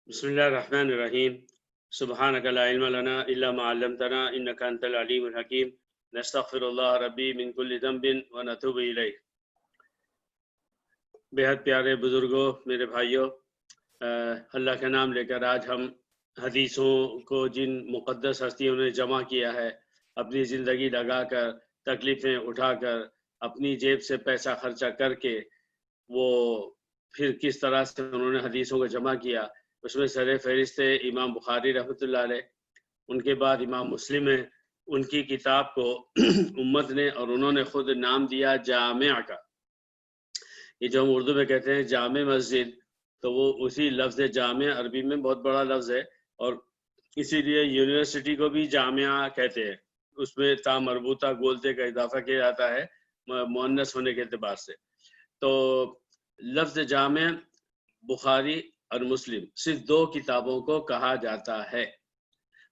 بسم اللہ الرحمن الرحیم سبحانک لا علم لنا الا ما علمتنا انک انت العلیم الحکیم نستغفر اللہ ربی من کل ذنب ونتوب الیہ۔ بہت پیارے بزرگوں، میرے بھائیوں، اللہ کا نام لے کر آج ہم حدیثوں کو جن مقدس ہستیوں نے جمع کیا ہے، اپنی زندگی لگا کر، تکلیفیں اٹھا کر، اپنی جیب سے پیسہ خرچہ کر کے وہ پھر کس طرح سے انہوں نے حدیثوں کو جمع کیا، اس میں سر فہرست امام بخاری رحمۃ اللہ علیہ، ان کے بعد امام مسلم ہے، ان کی کتاب کو امت نے اور انہوں نے خود نام دیا جامع کا۔ یہ جو ہم اردو میں کہتے ہیں جامع مسجد، تو وہ اسی لفظ جامع عربی میں بہت بڑا لفظ ہے، اور اسی لیے یونیورسٹی کو بھی جامعہ کہتے ہیں، اس میں تا مربوطہ گولتے کا اضافہ کیا جاتا ہے مؤنث ہونے کے اعتبار سے۔ تو لفظ جامع بخاری اور مسلم صرف دو کتابوں کو کہا جاتا ہے۔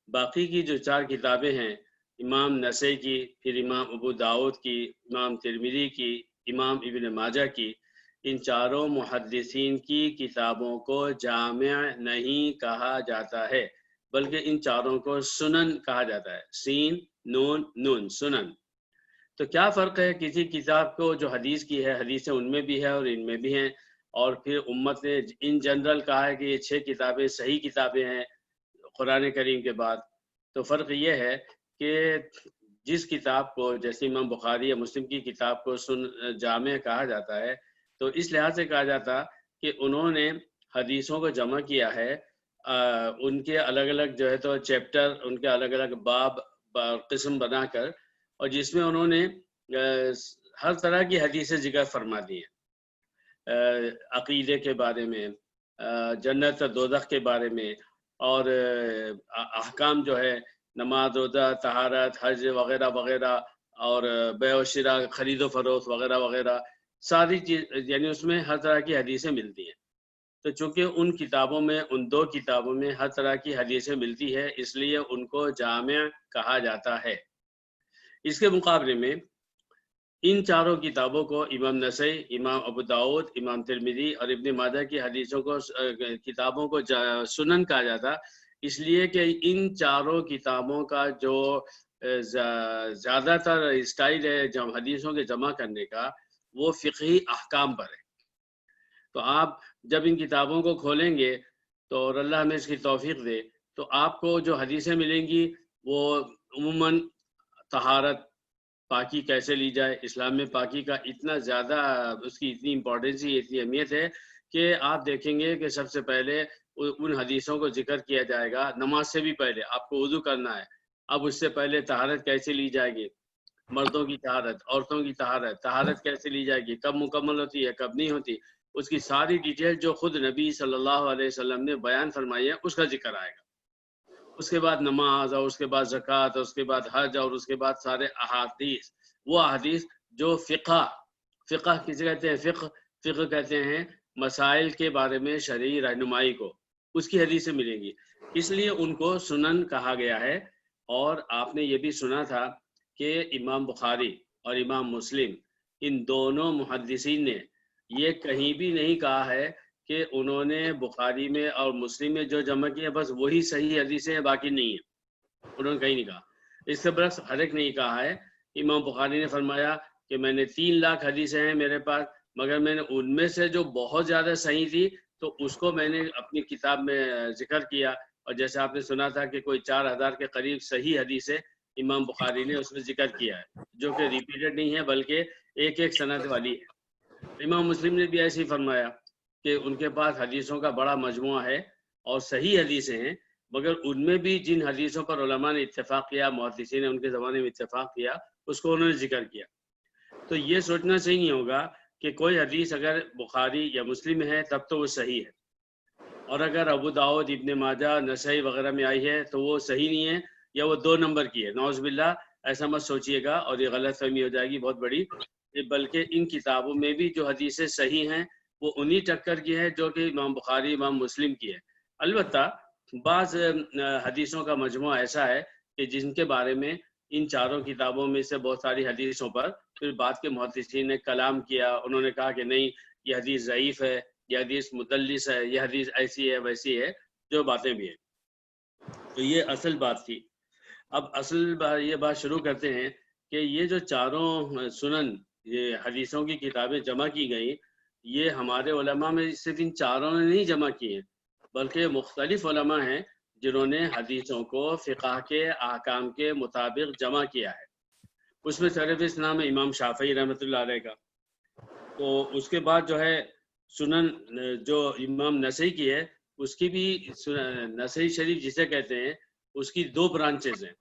باقی کی جو چار کتابیں ہیں، امام نسائی کی، پھر امام ابو داؤد کی، امام ترمذی کی، امام ابن ماجہ کی، ان چاروں محدثین کی کتابوں کو جامع نہیں کہا جاتا ہے، بلکہ ان چاروں کو سنن کہا جاتا ہے، سین نون نون، سنن۔ تو کیا فرق ہے کسی کتاب کو جو حدیث کی ہے، حدیثیں ان میں بھی ہے اور ان میں بھی ہیں، اور پھر امت نے ان جنرل کہا ہے کہ یہ 6 کتابیں صحیح کتابیں ہیں قرآن کریم کے بعد؟ تو فرق یہ ہے کہ جس کتاب کو، جیسے امام بخاری یا مسلم کی کتاب کو جامع کہا جاتا ہے، تو اس لحاظ سے کہا جاتا کہ انہوں نے حدیثوں کو جمع کیا ہے، ان کے الگ الگ جو ہے تو چیپٹر، ان کے الگ الگ باب قسم بنا کر، اور جس میں انہوں نے ہر طرح کی حدیثیں ذکر فرما دی ہیں، عقیدے کے بارے میں، جنت دوزخ کے بارے میں، اور احکام جو ہے نماز، روزہ، طہارت، حج وغیرہ وغیرہ، اور بیع و شراء، خرید و فروخت وغیرہ وغیرہ، ساری چیز، یعنی اس میں ہر طرح کی حدیثیں ملتی ہیں۔ تو چونکہ ان کتابوں میں، ان دو کتابوں میں ہر طرح کی حدیثیں ملتی ہے، اس لیے ان کو جامع کہا جاتا ہے۔ اس کے مقابلے میں ان چاروں کتابوں کو امام نسائی، امام ابو داؤد، امام ترمذی اور ابن ماجہ کی حدیثوں کو، کتابوں کو سنن کہا جاتا، اس لیے کہ ان چاروں کتابوں کا جو زیادہ تر اسٹائل ہے حدیثوں کے جمع کرنے کا، وہ فقہی احکام پر ہے۔ تو آپ جب ان کتابوں کو کھولیں گے تو، اور اللہ ہمیں اس کی توفیق دے، تو آپ کو جو حدیثیں ملیں گی وہ عموماً طہارت، پاکی کیسے لی جائے، اسلام میں پاکی کا اتنا زیادہ، اس کی اتنی امپورٹنس، اتنی اہمیت ہے کہ آپ دیکھیں گے کہ سب سے پہلے ان حدیثوں کو ذکر کیا جائے گا۔ نماز سے بھی پہلے آپ کو وضو کرنا ہے، اب اس سے پہلے طہارت کیسے لی جائے گی، مردوں کی طہارت، عورتوں کی طہارت، طہارت کیسے لی جائے گی، کب مکمل ہوتی ہے، کب نہیں ہوتی، اس کی ساری ڈیٹیل جو خود نبی صلی اللہ علیہ وسلم نے بیان فرمائی ہے، اس کا ذکر آئے گا۔ اس کے بعد نماز، اور اس کے بعد زکوٰۃ، اور اس کے بعد حج، اور اس کے بعد سارے احادیث، وہ احادیث جو فقہ کسے کہتے ہیں، فقہ کہتے ہیں مسائل کے بارے میں شرعی رہنمائی کو، اس کی حدیثیں ملیں گی، اس لیے ان کو سنن کہا گیا ہے۔ اور آپ نے یہ بھی سنا تھا کہ امام بخاری اور امام مسلم، ان دونوں محدثین نے یہ کہیں بھی نہیں کہا ہے کہ انہوں نے بخاری میں اور مسلم میں جو جمع کیا بس وہی صحیح حدیثیں ہیں، باقی نہیں ہیں، انہوں نے کہیں نہیں کہا۔ اس کے برعکس ہر ایک نے یہ کہا ہے۔ امام بخاری نے فرمایا کہ میں نے 3 لاکھ حدیثیں ہیں میرے پاس، مگر میں نے ان میں سے جو بہت زیادہ صحیح تھی تو اس کو میں نے اپنی کتاب میں ذکر کیا، اور جیسے آپ نے سنا تھا کہ کوئی 4000 کے قریب صحیح حدیثیں امام بخاری نے اس میں ذکر کیا ہے، جو کہ ریپیٹڈ نہیں ہے بلکہ ایک ایک سند والی ہے۔ امام مسلم نے بھی ایسے ہی فرمایا کہ ان کے پاس حدیثوں کا بڑا مجموعہ ہے اور صحیح حدیثیں ہیں، مگر ان میں بھی جن حدیثوں پر علماء نے اتفاق کیا، محدثین نے ان کے زمانے میں اتفاق کیا، اس کو انہوں نے ذکر کیا۔ تو یہ سوچنا صحیح نہیں ہوگا کہ کوئی حدیث اگر بخاری یا مسلم ہے تب تو وہ صحیح ہے، اور اگر ابو داؤد، ابن ماجہ، نسائی وغیرہ میں آئی ہے تو وہ صحیح نہیں ہے، یا وہ 2 نمبر کی ہے۔ نعوذ باللہ، ایسا مت سوچیے گا اور یہ غلط فہمی ہو جائے گی بہت بڑی، بلکہ ان کتابوں میں بھی جو حدیثیں صحیح ہیں وہ انہی ٹکر کی ہے جو کہ امام بخاری، امام مسلم کی ہے۔ البتہ بعض حدیثوں کا مجموعہ ایسا ہے کہ جن کے بارے میں ان چاروں کتابوں میں سے بہت ساری حدیثوں پر پھر بعد کے محدثین نے کلام کیا، انہوں نے کہا کہ نہیں، یہ حدیث ضعیف ہے، یہ حدیث مدلس ہے، یہ حدیث ایسی ہے ویسی ہے۔ جو باتیں بھی ہیں۔ تو یہ اصل بات تھی۔ اب اصل یہ بات شروع کرتے ہیں کہ یہ جو چاروں سنن، یہ حدیثوں کی کتابیں جمع کی گئیں، یہ ہمارے علماء میں صرف ان چاروں نے نہیں جمع کی ہیں، بلکہ مختلف علماء ہیں جنہوں نے حدیثوں کو فقہ کے احکام کے مطابق جمع کیا ہے۔ اس میں سرفہرست نام ہے امام شافعی رحمۃ اللہ علیہ کا۔ تو اس کے بعد جو ہے سنن جو امام نسائی کی ہے، اس کی بھی نسائی شریف جسے کہتے ہیں، اس کی دو برانچز ہیں۔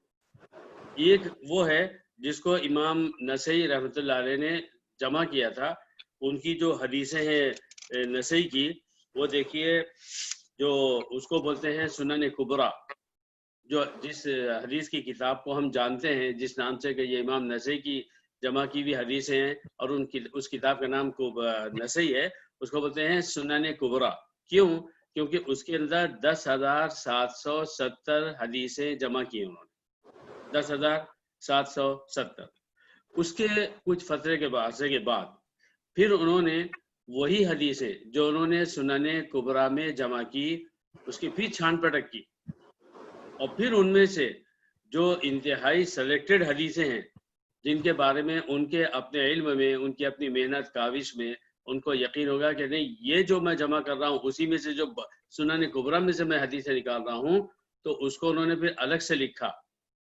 ایک وہ ہے جس کو امام نسائی رحمۃ اللہ علیہ نے جمع کیا تھا، ان کی جو حدیثیں ہیں نسائی کی، وہ دیکھیے جو اس کو بولتے ہیں سنن کبریٰ، جو جس حدیث کی کتاب کو ہم جانتے ہیں جس نام سے کہ یہ امام نسائی کی جمع کی ہوئی حدیثیں ہیں، اور اس کتاب کا نام نسائی ہے، اس کو بولتے ہیں سنن کبریٰ۔ کیوں؟ کیونکہ اس کے اندر 10,770 حدیثیں جمع کی انہوں نے، 10,770۔ اس کے کچھ فترے کے عرصے کے بعد پھر انہوں نے وہی حدیثیں جو انہوں نے سنن کبریٰ میں جمع کی، اس کی پھر چھان پٹک کی، اور پھر ان میں سے جو انتہائی سلیکٹڈ حدیثیں ہیں جن کے بارے میں ان کے اپنے علم میں، ان کی اپنی محنت کاوش میں ان کو یقین ہوگا کہ نہیں، یہ جو میں جمع کر رہا ہوں اسی میں سے جو سنن کبریٰ میں سے میں حدیثیں نکال رہا ہوں، تو اس کو انہوں نے پھر الگ سے لکھا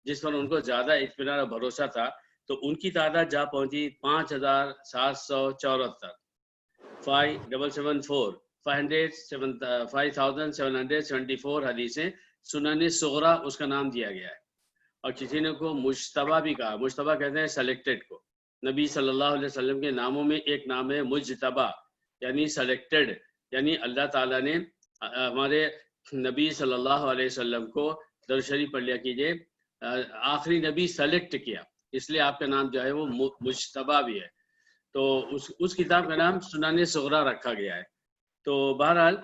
جس پر ان کو زیادہ اطمینان اور بھروسہ تھا۔ تو ان کی تعداد جا پہنچی 5,774، 5,774 حدیثیں سنن صغریٰ اس کا نام دیا گیا ہے۔ اور کسی نے کو مجتبیٰ بھی کہا، مجتبیٰ کہتے ہیں سلیکٹڈ کو۔ نبی صلی اللہ علیہ وسلم کے ناموں میں ایک نام ہے مجتبیٰ، یعنی سلیکٹڈ، یعنی اللہ تعالیٰ نے ہمارے نبی صلی اللہ علیہ وسلم کو، درود شریف پڑھ لیا کیجیے، آخری نبی سلیکٹ کیا، اس لیے آپ کا نام جو ہے وہ مجتبیٰ بھی ہے۔ تو اس کتاب کا نام سنن صغریٰ رکھا گیا ہے۔ تو بہرحال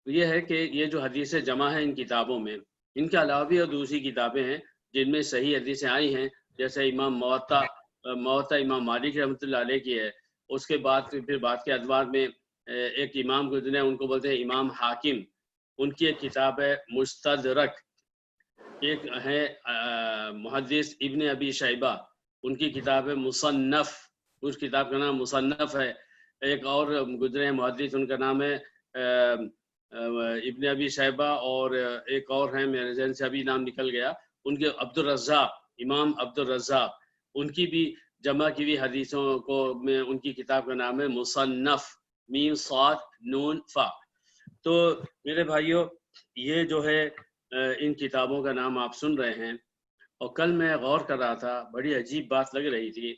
یہ ہے کہ یہ جو حدیثیں جمع ہیں ان کتابوں میں، ان کے علاوہ بھی اور دوسری کتابیں ہیں جن میں صحیح حدیثیں آئی ہیں، جیسے امام موطا امام مالک رحمۃ اللہ علیہ کی ہے۔ اس کے بعد پھر بعد کے ادوار میں ایک امام گزرے ہیں، ان کو بولتے ہیں امام حاکم، ان کی ایک کتاب ہے مستدرک۔ ایک ہے محدث ابن ابی شیبہ، ان کی کتاب ہے مصنف، اس کتاب کا نام مصنف ہے۔ ایک اور گزرے ہیں محدث، ان کا نام ہے ابن ابی شیبہ، اور ایک اور ہیں میرے ذہن سے ابھی نام نکل گیا، ان کے عبد الرزاق، امام عبد الرزاق، ان کی بھی جمع کی ہوئی حدیثوں کو میں ان کی کتاب کا نام ہے مصنف، میم صاد نون فا۔ تو میرے بھائیوں، یہ جو ہے ان کتابوں کا نام آپ سن رہے ہیں، اور کل میں غور کر رہا تھا، بڑی عجیب بات لگ رہی تھی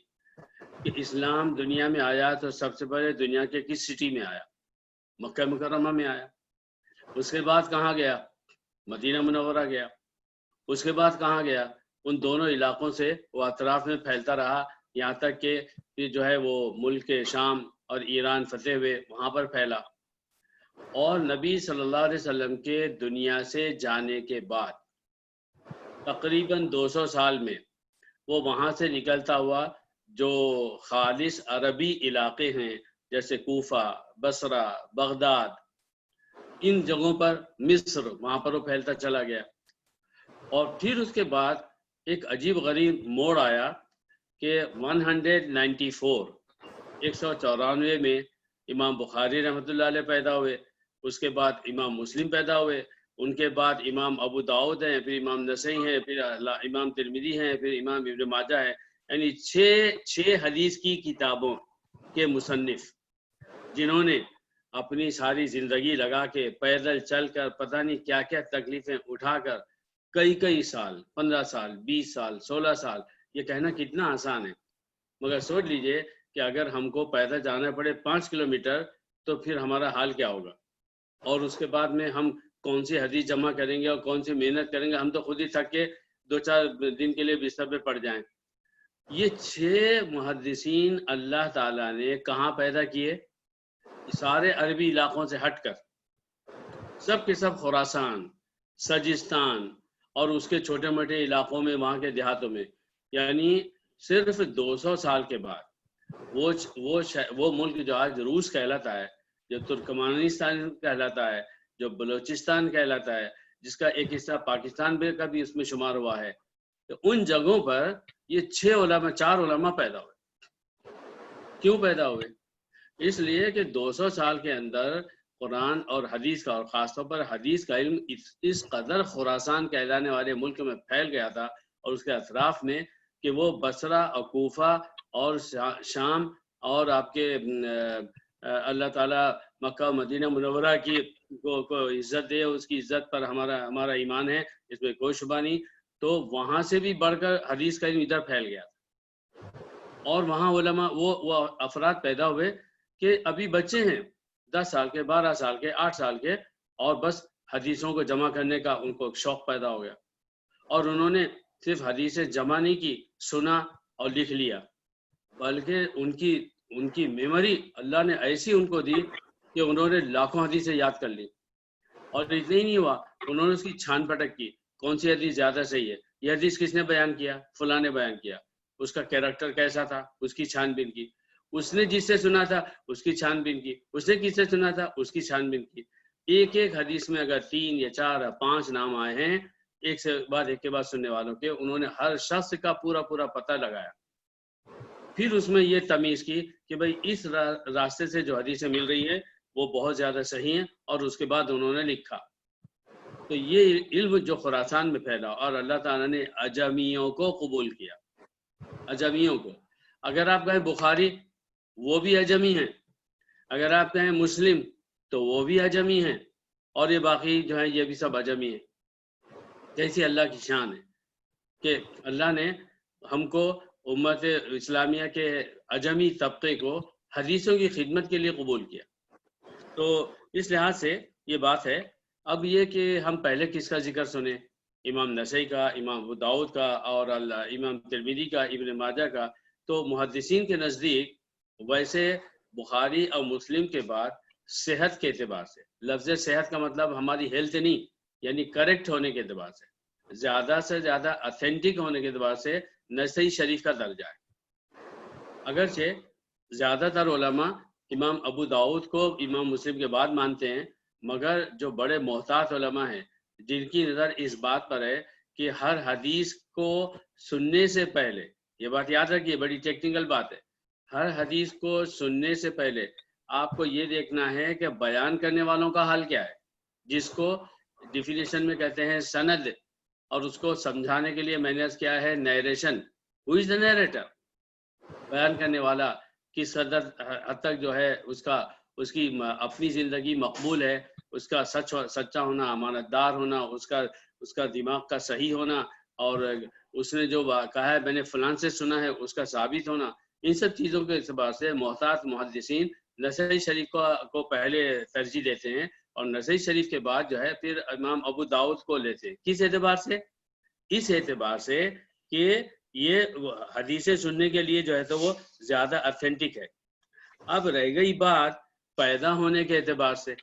کہ اسلام دنیا میں آیا تو سب سے پہلے دنیا کے کس سٹی میں آیا؟ مکہ مکرمہ میں آیا۔ اس کے بعد کہاں گیا؟ مدینہ منورہ گیا۔ اس کے بعد کہاں گیا؟ ان دونوں علاقوں سے وہ اطراف میں پھیلتا رہا، یہاں تک کہ جو ہے وہ ملک شام اور ایران فتح ہوئے، وہاں پر پھیلا۔ اور نبی صلی اللہ علیہ وسلم کے دنیا سے جانے کے بعد تقریباً 200 سال میں وہ وہاں سے نکلتا ہوا جو خالص عربی علاقے ہیں، جیسے کوفہ، بصرہ، بغداد، ان جگہوں پر، مصر، وہاں پر وہ پھیلتا چلا گیا۔ اور پھر اس کے بعد ایک عجیب غریب موڑ آیا کہ 194 میں امام بخاری رحمۃ اللہ علیہ پیدا ہوئے، اس کے بعد امام مسلم پیدا ہوئے، ان کے بعد امام ابو داؤد ہیں، پھر امام نسائی ہیں، پھر امام ترمذی ہیں، پھر امام ابن ماجہ ہے، یعنی چھ حدیث کی کتابوں کے مصنف، جنہوں نے اپنی ساری زندگی لگا کے پیدل چل کر پتہ نہیں کیا کیا تکلیفیں اٹھا کر کئی سال، 15 سال، 20 سال، 16 سال، یہ کہنا کتنا آسان ہے، مگر سوچ لیجئے کہ اگر ہم کو پیدل جانا پڑے 5 کلومیٹر تو پھر ہمارا حال کیا ہوگا، اور اس کے بعد میں ہم کون سی حدیث جمع کریں گے اور کون سی محنت کریں گے، ہم تو خود ہی تھک کے 2-4 دن کے لیے بستر پہ پڑ جائیں۔ یہ 6 محدثین اللہ تعالیٰ نے کہاں پیدا کیے؟ سارے عربی علاقوں سے ہٹ کر، سب کے سب خراسان، سجستان اور اس کے چھوٹے موٹے علاقوں میں، وہاں کے دیہاتوں میں، یعنی صرف 200 سال کے بعد وہ ملک جو آج روس کہلاتا ہے، جو ترکمانستان کہلاتا ہے، جو بلوچستان کہلاتا ہے، جس کا ایک حصہ پاکستان کا بھی اس میں شمار ہوا ہے، تو ان جگہوں پر یہ 4 علماء پیدا ہوئے۔ کیوں پیدا ہوئے؟ اس لیے کہ 200 سال کے اندر قرآن اور حدیث کا، اور خاص طور پر حدیث کا علم اس قدر خراسان کہلانے والے ملک میں پھیل گیا تھا اور اس کے اطراف میں، کہ وہ بصرہ اور کوفہ اور شام اور آپ کے اللہ تعالیٰ مکہ مدینہ منورہ کی کو عزت دے، اس کی عزت پر ہمارا ایمان ہے، اس میں کوئی شبہ نہیں، تو وہاں سے بھی بڑھ کر حدیث کا علم ادھر پھیل گیا اور وہاں علماء وہ افراد پیدا ہوئے کہ ابھی بچے ہیں 10 سال کے، 12 سال کے، 8 سال کے، اور بس حدیثوں کو جمع کرنے کا ان کو شوق پیدا ہو گیا، اور انہوں نے صرف حدیثیں جمع نہیں کی، سنا اور لکھ لیا، بلکہ ان کی میموری اللہ نے ایسی ان کو دی کہ انہوں نے لاکھوں حدیثیں یاد کر لی، اور اتنا ہی نہیں ہوا، انہوں نے اس کی چھان پٹک کی، کون سی حدیث زیادہ صحیح ہے، یہ حدیث کس نے بیان کیا، فلاں نے بیان کیا، اس کا کیریکٹر کیسا تھا، اس کی چھان بین کی، اس نے جس سے سنا تھا اس کی چھان بین کی، اس نے کس سے سنا تھا اس کی چھان بین کی، ایک حدیث میں اگر 3 یا 4 یا 5 نام آئے ہیں ایک کے بعد سننے والوں کے، انہوں نے ہر شخص کا پورا پتہ لگایا، پھر اس میں یہ تمیز کی کہ بھئی اس راستے سے جو حدیثیں مل رہی ہے وہ بہت زیادہ صحیح ہیں، اور اس کے بعد انہوں نے لکھا۔ تو یہ علم جو خراسان میں پھیلا، اور اللہ تعالیٰ نے عجمیوں کو قبول کیا، عجمیوں کو۔ اگر آپ کہیں بخاری، وہ بھی عجمی ہیں، اگر آپ کہیں مسلم تو وہ بھی عجمی ہیں، اور یہ باقی جو ہیں یہ بھی سب عجمی ہیں۔ کیسی اللہ کی شان ہے کہ اللہ نے ہم کو امت اسلامیہ کے عجمی طبقے کو حدیثوں کی خدمت کے لیے قبول کیا۔ تو اس لحاظ سے یہ بات ہے۔ اب یہ کہ ہم پہلے کس کا ذکر سنیں، امام نسائی کا، امام ابو داؤد کا، اور امام ترمذی کا، ابن ماجہ کا۔ تو محدثین کے نزدیک ویسے بخاری اور مسلم کے بعد صحت کے اعتبار سے، لفظ صحت کا مطلب ہماری ہیلتھ نہیں، یعنی کریکٹ ہونے کے اعتبار سے، زیادہ سے زیادہ اتھینٹک ہونے کے اعتبار سے نسائی شریف کا درجہ ہے۔ اگرچہ زیادہ تر علماء امام ابو داؤد کو امام مسلم کے بعد مانتے ہیں، مگر جو بڑے محتاط علماء ہیں جن کی نظر اس بات پر ہے کہ ہر حدیث کو سننے سے پہلے، یہ بات یاد رکھیے، بڑی ٹیکنیکل بات ہے، ہر حدیث کو سننے سے پہلے آپ کو یہ دیکھنا ہے کہ بیان کرنے والوں کا حال کیا ہے، جس کو ڈیفینیشن میں کہتے ہیں سند، اور اس کو سمجھانے کے لیے میں نے کیا ہے نیریشن، ہو از دا نیریٹر، بیان کرنے والا کس حد تک جو ہے اس کی اپنی زندگی مقبول ہے، اس کا سچا ہونا، امانت دار ہونا، اس کا دماغ کا صحیح ہونا، اور اس نے جو کہا ہے میں نے فلان سے سنا ہے اس کا ثابت ہونا، ان سب چیزوں کے اعتبار سے محتاط محدثین نسائی شریف کو پہلے ترجیح دیتے ہیں، اور نسائی شریف کے بعد جو ہے پھر امام ابو داؤد کو لیتے ہیں۔ کس اعتبار سے؟ اس اعتبار سے کہ یہ حدیثیں سننے کے لیے جو ہے تو وہ زیادہ اتھینٹک ہے۔ اب رہ گئی بات پیدا ہونے کے اعتبار سے،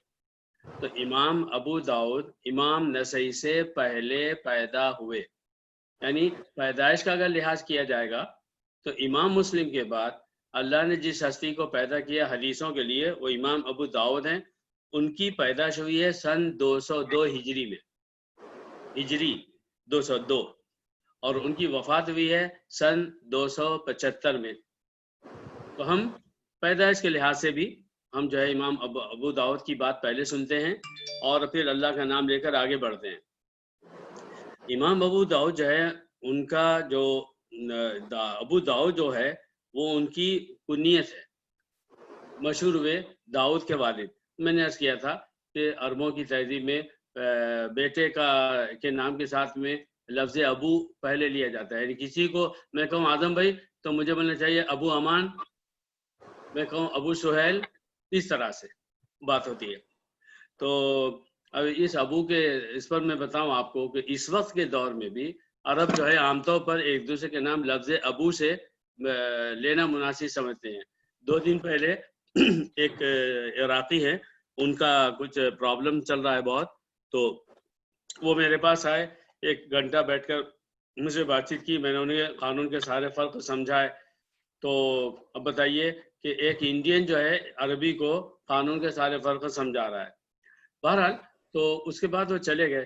تو امام ابو داؤد امام نسائی سے پہلے پیدا ہوئے، یعنی پیدائش کا اگر لحاظ کیا جائے گا تو امام مسلم کے بعد اللہ نے جس ہستی کو پیدا کیا حدیثوں کے لیے وہ امام ابو داؤد ہیں۔ ان کی پیدائش ہوئی ہے سن 202 ہجری میں، ہجری 202، اور ان کی وفات ہوئی ہے سن 275 میں۔ تو ہم پیدائش کے لحاظ سے بھی ہم جو ہے امام ابو داؤد کی بات پہلے سنتے ہیں اور پھر اللہ کا نام لے کر آگے بڑھتے ہیں۔ امام ابو داؤد جو ہے ان کا جو ابو داؤد جو ہے وہ ان کی کنیت ہے، مشہور ہوئے داؤد کے والد۔ میں نے عرض کیا تھا کہ عربوں کی تہذیب میں بیٹے کے نام کے ساتھ میں لفظ ابو پہلے لیا جاتا ہے، یعنی کسی کو میں کہوں اعظم بھائی تو مجھے بولنا چاہیے ابو امان، میں کہوں ابو سہیل، اس طرح سے بات ہوتی ہے۔ تو اب اس ابو کے اس پر میں بتاؤں آپ کو کہ اس وقت کے دور میں بھی عرب جو ہے عام طور پر ایک دوسرے کے نام لفظ ابو سے لینا مناسب سمجھتے ہیں۔ 2 دن پہلے ایک عراقی ہے، ان کا کچھ پرابلم چل رہا ہے بہت، تو وہ میرے پاس آئے، 1 گھنٹہ بیٹھ کر مجھ سے بات چیت کی، میں نے انہیں قانون کے سارے فرق سمجھائے۔ تو اب بتائیے کہ ایک انڈین جو ہے عربی کو قانون کے سارے فرق سمجھا رہا ہے۔ بہرحال تو اس کے بعد وہ چلے گئے،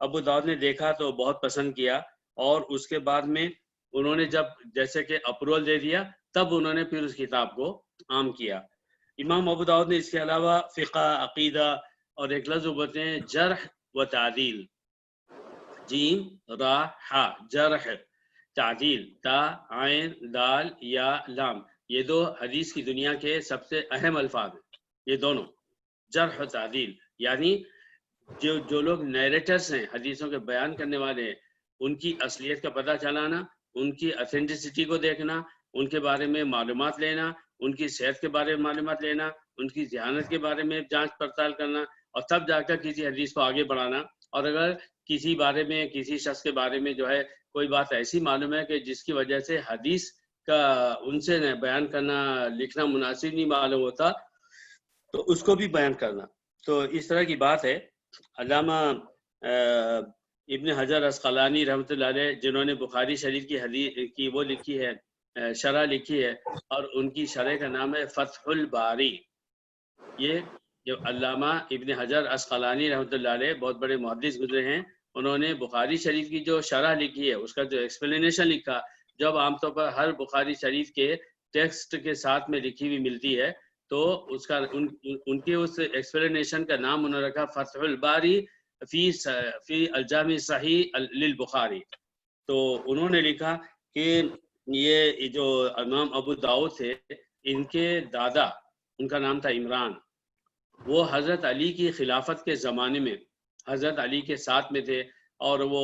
ابو داؤد نے دیکھا تو بہت پسند کیا، اور اس کے بعد میں انہوں نے جب جیسے کہ اپروول دے دیا تب انہوں نے پھر اس کتاب کو عام کیا۔ امام ابو داؤد نے اس کے علاوہ فقہ، عقیدہ اور ایک لفظ بولتے ہیں جرح و تعدیل، جیم را ہا، جرح، تعدیل، تا عین دال یا لام، یہ دو حدیث کی دنیا کے سب سے اہم الفاظ ہیں، یہ دونوں جرح و تعدیل، یعنی جو لوگ نیریٹرز ہیں، حدیثوں کے بیان کرنے والے ہیں، ان کی اصلیت کا پتہ چلانا، ان کی اتھینٹسٹی کو دیکھنا، ان کے بارے میں معلومات لینا، ان کی صحت کے بارے میں معلومات لینا، ان کی ذہانت کے بارے میں جانچ پڑتال کرنا، اور تب جا کر کسی حدیث کو آگے بڑھانا۔ اور اگر کسی بارے میں، کسی شخص کے بارے میں جو ہے کوئی بات ایسی معلوم ہے کہ جس کی وجہ سے حدیث کا ان سے بیان کرنا، لکھنا مناسب نہیں معلوم ہوتا، تو اس کو بھی بیان کرنا۔ تو اس طرح کی بات ہے۔ علامہ ابن حجر عسقلانی رحمۃ اللہ علیہ، جنہوں نے بخاری شریف کی حدیث کی وہ لکھی ہے، شرح لکھی ہے، اور ان کی شرح کا نام ہے فتح الباری۔ یہ جو علامہ ابن حجر عسقلانی رحمۃ اللہ علیہ بہت بڑے محدث گزرے ہیں، انہوں نے بخاری شریف کی جو شرح لکھی ہے، اس کا جو ایکسپلینیشن لکھا، جب عام طور پر ہر بخاری شریف کے ٹیکسٹ کے ساتھ میں لکھی ہوئی ملتی ہے، تو اس کا ان کے اس ایکسپلینیشن کا نام انہوں نے رکھا فتح الباری فی الجامع صحیح للبخاری۔ تو انہوں نے لکھا کہ یہ جو امام ابو داؤد تھے، ان کے دادا، ان کا نام تھا عمران، وہ حضرت علی کی خلافت کے زمانے میں حضرت علی کے ساتھ میں تھے، اور وہ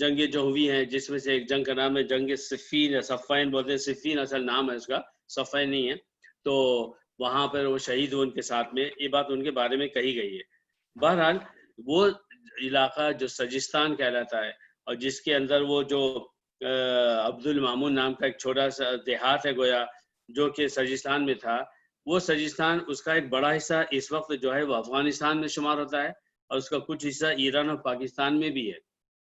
جنگ جو ہوئی ہیں، جس میں سے ایک جنگ کا نام ہے جنگ صفین یا صفین بولتے ہیں، صفین اصل نام ہے اس کا، صفین نہیں ہے، تو وہاں پر وہ شہید ہوئے ان کے ساتھ میں، یہ بات ان کے بارے میں کہی گئی ہے۔ بہرحال وہ علاقہ جو سجستان کہلاتا ہے، اور جس کے اندر وہ جو عبد المامون نام کا ایک چھوٹا سا دیہات ہے گویا، جو کہ سجستان میں تھا، وہ سجستان، اس کا ایک بڑا حصہ اس وقت جو ہے وہ افغانستان میں شمار ہوتا ہے، اور اس کا کچھ حصہ ایران اور پاکستان میں بھی ہے۔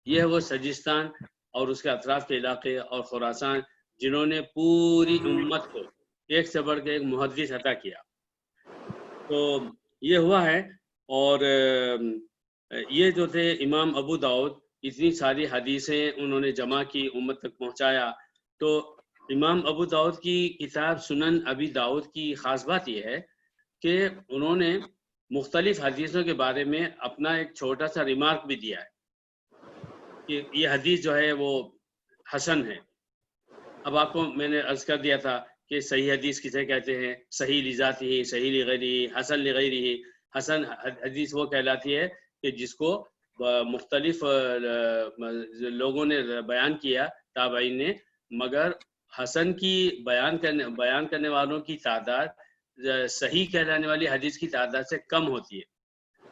یہ ہے وہ سجستان اور اس کے اطراف کے علاقے، اور خراسان، جنہوں نے پوری امت کو ایک سے بڑھ کے ایک محدث عطا کیا۔ تو یہ ہوا ہے، اور یہ جو تھے امام ابو داؤد، اتنی ساری حدیثیں انہوں نے جمع کی، امت تک پہنچایا۔ تو امام ابو داؤد کی کتاب سنن ابی داؤد کی خاص بات یہ ہے کہ انہوں نے مختلف حدیثوں کے بارے میں اپنا ایک چھوٹا سا ریمارک بھی دیا ہے کہ یہ حدیث جو ہے وہ حسن ہے۔ اب آپ کو میں نے عرض کر دیا تھا کہ صحیح حدیث کسے کہتے ہیں، صحیح لذاتہ، صحیح لغیرہ، حسن لغیرہ۔ حسن حدیث وہ کہلاتی ہے کہ جس کو مختلف لوگوں نے بیان کیا، تابعین نے، مگر حسن کی بیان کرنے والوں کی تعداد صحیح کہلانے والی حدیث کی تعداد سے کم ہوتی ہے،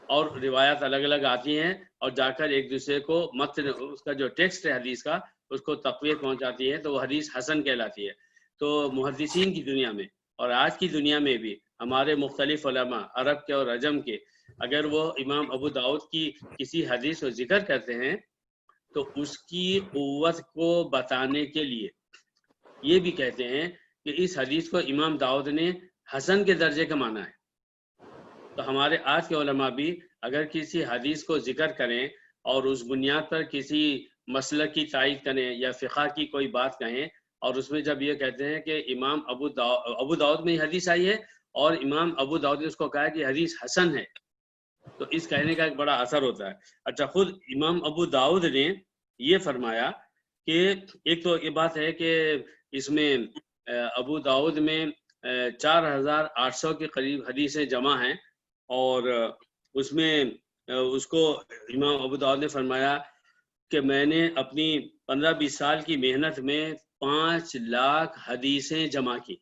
اور روایات الگ الگ آتی ہیں، اور جا کر ایک دوسرے کو متن، اس کا جو ٹیکسٹ ہے حدیث کا، اس کو تقویت پہنچاتی ہے، تو وہ حدیث حسن کہلاتی ہے۔ تو محدثین کی دنیا میں اور آج کی دنیا میں بھی ہمارے مختلف علماء، عرب کے اور عجم کے، اگر وہ امام ابو داؤد کی کسی حدیث کو ذکر کرتے ہیں تو اس کی قوت کو بتانے کے لیے یہ بھی کہتے ہیں کہ اس حدیث کو امام داؤد نے حسن کے درجے کا مانا ہے۔ تو ہمارے آج کے علماء بھی اگر کسی حدیث کو ذکر کریں اور اس بنیاد پر کسی مسلک کی تائید کریں یا فقہ کی کوئی بات کہیں، اور اس میں جب یہ کہتے ہیں کہ امام ابو داؤد میں حدیث آئی ہے اور امام ابو داؤد نے اس کو کہا کہ حدیث حسن ہے، تو اس کہنے کا ایک بڑا اثر ہوتا ہے۔ اچھا، خود امام ابو داؤد نے یہ فرمایا کہ ایک تو یہ بات ہے کہ اس میں ابو داؤد میں 4800 کے قریب حدیثیں جمع ہیں، اور اس میں اس کو امام ابو داؤد نے فرمایا کہ میں نے اپنی 15-20 سال کی محنت میں 5 لاکھ حدیثیں جمع کی۔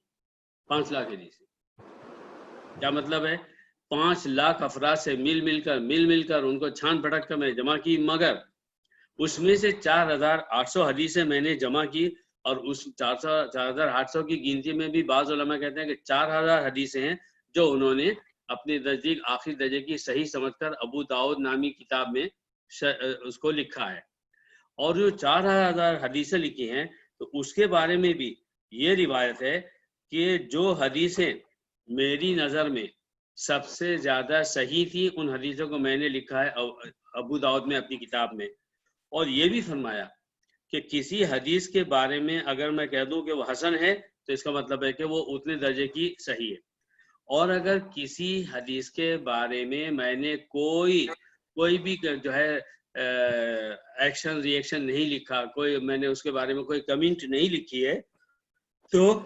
5 لاکھ حدیثیں کیا مطلب ہے؟ 5 لاکھ افراد سے مل مل کر ان کو چھان پھٹک کر میں نے جمع کی، مگر اس میں سے 4800 حدیثیں میں نے جمع کی، اور اس 4800 کی گنتی میں بھی بعض علماء کہتے ہیں کہ 4000 حدیثیں ہیں جو انہوں نے اپنے نزدیک آخری درجے کی صحیح سمجھ کر ابو داؤد نامی کتاب میں اس کو لکھا ہے۔ اور جو 4000 حدیثیں لکھی ہیں، تو اس کے بارے میں بھی یہ روایت ہے کہ جو حدیثیں میری نظر میں سب سے زیادہ صحیح تھی، ان حدیثوں کو میں نے لکھا ہے ابو داؤد میں اپنی کتاب میں، اور یہ بھی فرمایا کہ کسی حدیث کے بارے میں اگر میں کہہ دوں کہ وہ حسن ہے تو اس کا مطلب ہے کہ وہ اتنے درجے کی صحیح ہے، اور اگر کسی حدیث کے بارے میں نے کوئی بھی جو ہے ایکشن ری ایکشن نہیں لکھا، میں نے اس کے بارے میں کوئی کمنٹ نہیں لکھی ہے، تو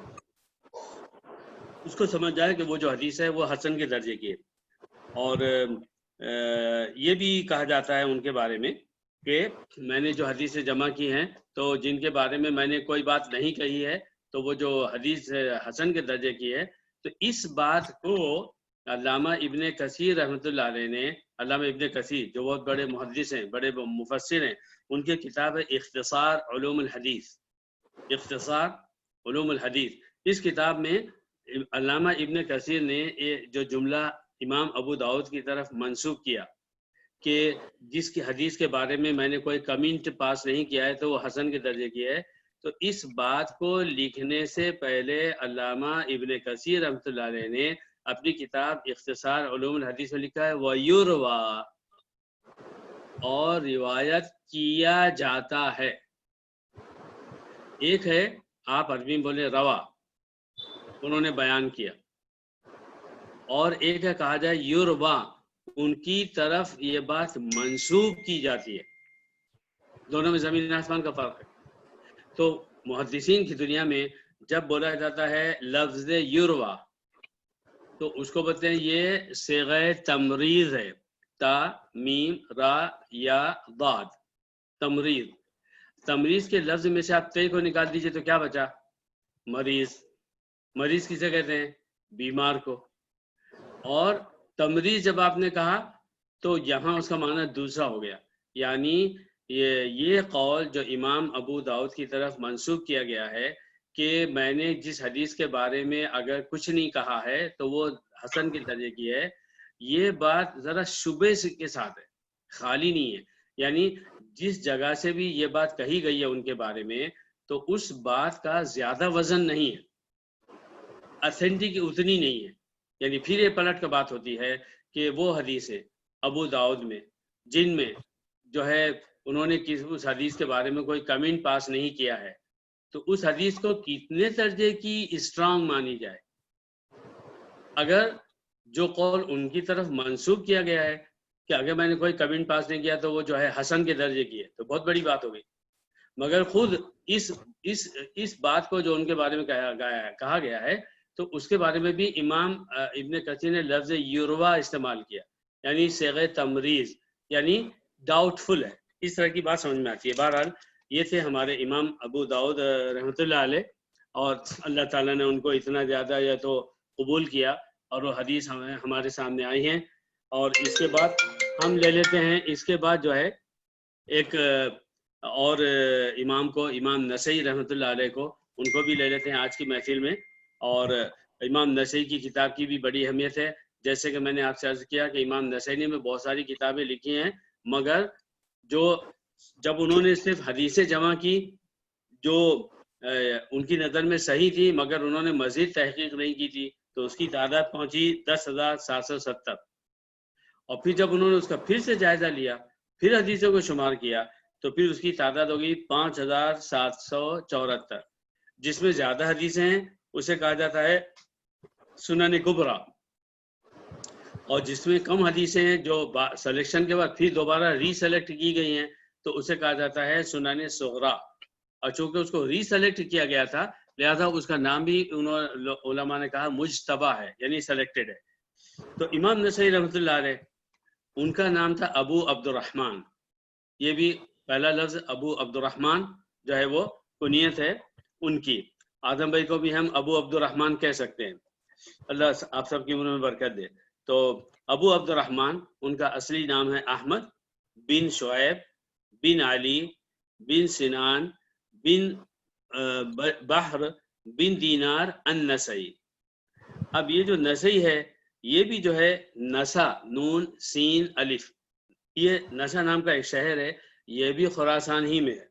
اس کو سمجھ جائے کہ وہ جو حدیث ہے وہ حسن کے درجے کی ہے۔ اور یہ بھی کہا جاتا ہے ان کے بارے میں کہ میں نے جو حدیثیں جمع کی ہیں تو جن کے بارے میں نے کوئی بات نہیں کہی ہے تو وہ جو حدیث حسن کے درجے کی ہے، تو اس بات کو علامہ ابن کثیر رحمۃ اللہ علیہ نے، علامہ ابن کثیر جو بہت بڑے محدث ہیں، بڑے مفسر ہیں، ان کی کتاب ہے اختصار علوم الحدیث، اختصار علوم الحدیث، اس کتاب میں علامہ ابن کثیر نے جو جملہ امام ابو داؤد کی طرف منسوب کیا کہ جس کی حدیث کے بارے میں نے کوئی کمنٹ پاس نہیں کیا ہے تو وہ حسن کے درجے کی ہے، تو اس بات کو لکھنے سے پہلے علامہ ابن کثیر رحمۃ اللہ علیہ نے اپنی کتاب اختصار علوم الحدیث میں لکھا ہے وَيُرْوَى، اور روایت کیا جاتا ہے۔ ایک ہے آپ عربی میں بولے روا، انہوں نے بیان کیا، اور ایک ہے کہا جائے یُرْوَى، ان کی طرف یہ بات منسوب کی جاتی ہے، دونوں میں زمین آسمان کا فرق ہے۔ تو محدثین کی دنیا میں جب بولا جاتا ہے لفظ یُرْوَى تو اس کو بولتے ہیں یہ صیغہ تمریض ہے، تا میم را یا ضاد، تمریض۔ تمریض کے لفظ میں سے آپ تے کو نکال دیجئے تو کیا بچا؟ مریض۔ مریض کسے کہتے ہیں؟ بیمار کو۔ اور تمریض جب آپ نے کہا تو یہاں اس کا معنی دوسرا ہو گیا، یعنی یہ قول جو امام ابو داؤد کی طرف منسوب کیا گیا ہے کہ میں نے جس حدیث کے بارے میں اگر کچھ نہیں کہا ہے تو وہ حسن کے درجے کی ہے، یہ بات ذرا شبے کے ساتھ ہے، خالی نہیں ہے، یعنی جس جگہ سے بھی یہ بات کہی گئی ہے ان کے بارے میں تو اس بات کا زیادہ وزن نہیں ہے، اتھینٹک اتنی نہیں ہے، یعنی پھر یہ پلٹ کا بات ہوتی ہے کہ وہ حدیث ہے ابو داؤد میں جن میں جو ہے انہوں نے اس حدیث کے بارے میں کوئی کمنٹ پاس نہیں کیا ہے، تو اس حدیث کو کتنے درجے کی اسٹرانگ مانی جائے؟ اگر جو قول ان کی طرف منسوب کیا گیا ہے کہ اگر میں نے کوئی کمنٹ پاس نہیں کیا تو وہ جو ہے حسن کے درجے کی ہے تو بہت بڑی بات ہو گئی، مگر خود اس بات کو جو ان کے بارے میں کہا گیا ہے تو اس کے بارے میں بھی امام ابن کثیر نے لفظ یُرْوَى استعمال کیا، یعنی صیغہ تمریض، یعنی ڈاؤٹ فل ہے، اس طرح کی بات سمجھ میں آتی ہے۔ بہرحال یہ تھے ہمارے امام ابو داؤد رحمۃ اللہ علیہ، اور اللہ تعالیٰ نے ان کو اتنا زیادہ یا تو قبول کیا اور وہ حدیث ہمارے سامنے آئی ہیں۔ اور اس کے بعد ہم لے لیتے ہیں، اس کے بعد جو ہے ایک اور امام کو، امام نسائی رحمۃ اللہ علیہ کو، ان کو بھی لے لیتے ہیں آج کی محفل میں۔ اور امام نسائی کی کتاب کی بھی بڑی اہمیت ہے، جیسے کہ میں نے آپ سے عرض کیا کہ امام نسائی نے بہت ساری کتابیں لکھی ہیں، مگر جب انہوں نے صرف حدیثیں جمع کی جو ان کی نظر میں صحیح تھی مگر انہوں نے مزید تحقیق نہیں کی تھی تو اس کی تعداد پہنچی 10,770، اور پھر جب انہوں نے اس کا پھر سے جائزہ لیا، پھر حدیثوں کو شمار کیا تو پھر اس کی تعداد ہوگی 5,774، جس میں زیادہ حدیثیں ہیں اسے کہا جاتا ہے سنن کبریٰ، اور جس میں کم حدیثیں ہیں جو سلیکشن کے بعد پھر دوبارہ ری سلیکٹ کی گئی ہیں تو اسے کہا جاتا ہے سنن صغریٰ، اور چونکہ اس کو ری سلیکٹ کیا گیا تھا لہذا اس کا نام بھی علماء نے کہا مجتبیٰ ہے، یعنی سلیکٹڈ ہے۔ تو امام نسائی رحمۃ اللہ علیہ، ان کا نام تھا ابو عبد الرحمن، یہ بھی پہلا لفظ ابو عبد الرحمن جو ہے وہ کنیت ہے ان کی، آدم بھائی کو بھی ہم ابو عبد الرحمن کہہ سکتے ہیں، اللہ آپ سب کی عمر میں برکت دے۔ تو ابو عبد الرحمن ان کا اصلی نام ہے احمد بن شعیب بن علی بن سنان بن بحر بن دینار النسائی۔ اب یہ جو نسائی ہے یہ بھی جو ہے نسا، نون سین الف، یہ نسا نام کا ایک شہر ہے، یہ بھی خراسان ہی میں ہے،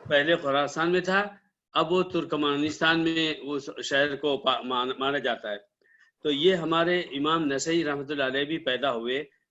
پہلے خراسان میں تھا، اب وہ ترکمانستان میں اس شہر کو مانا جاتا ہے۔ تو یہ ہمارے امام نسائی رحمۃ اللہ علیہ بھی پیدا ہوئے